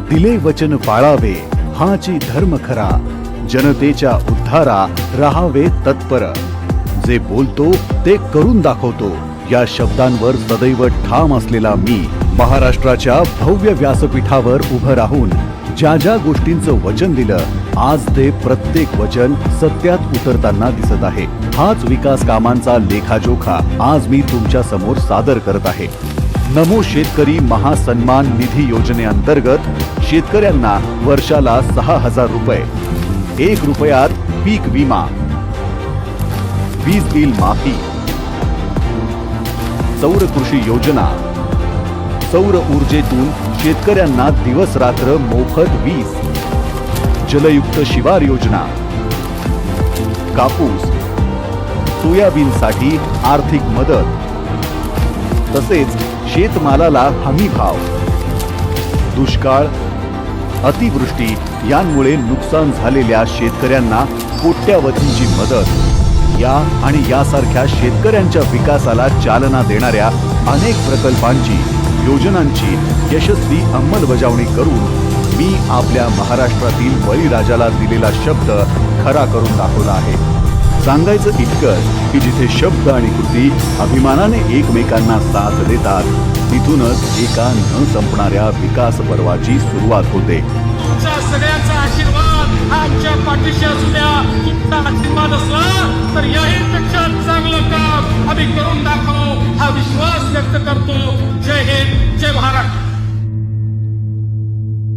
दिले वचन पाळावे हाची धर्म खरा, जनतेच्या उद्धारा राहावे तत्पर, जे बोलतो ते करून दाखवतो या शब्दांवर सदैव ठाम असलेला मी महाराष्ट्राच्या भव्य व्यासपीठावर उभं राहून ज्या ज्या गोष्टींचं वचन दिलं आज ते प्रत्येक वचन सत्यात उतरताना दिसत आहे। हाच विकास कामांचा लेखाजोखा आज मी तुमच्या समोर सादर करत आहे। नमो शेतकरी महासन्मान निधी योजनेअंतर्गत शेतकऱ्यांना वर्षाला 6,000 रुपये, 1 रुपयात पीक विमा, वीज बिल माफी, सौर कृषी योजना, सौर ऊर्जेतून शेतकऱ्यांना दिवस रात्र मोफत वीज, जलयुक्त शिवार योजना, कापूस सोयाबीनसाठी आर्थिक मदत, तसेच शेतमालाला हमी भाव, दुष्काळ अतिवृष्टी यांमुळे नुकसान झालेल्या शेतकऱ्यांना कोट्यावधींची मदत या आणि यासारख्या शेतकऱ्यांच्या विकासाला चालना देणाऱ्या अनेक प्रकल्पांची योजनांची यशस्वी अंमलबजावणी करून मी आपल्या महाराष्ट्रातील बळीराजाला दिलेला शब्द खरा करून दाखवला आहे। सांगायचं इतकंच की जिथे शब्द आणि कृती अभिमानाने एकमेकांना साथ देतात तिथूनच एका न संपणाऱ्या विकास पर्वाची सुरुवात होते। तुमचा सगळ्यांचा आशीर्वाद आमच्या पाठीशी असू द्या। तुमचा आशीर्वाद असला तर याही पेक्षा चांगलं काम आम्ही करून दाखवू हा विश्वास व्यक्त करतो।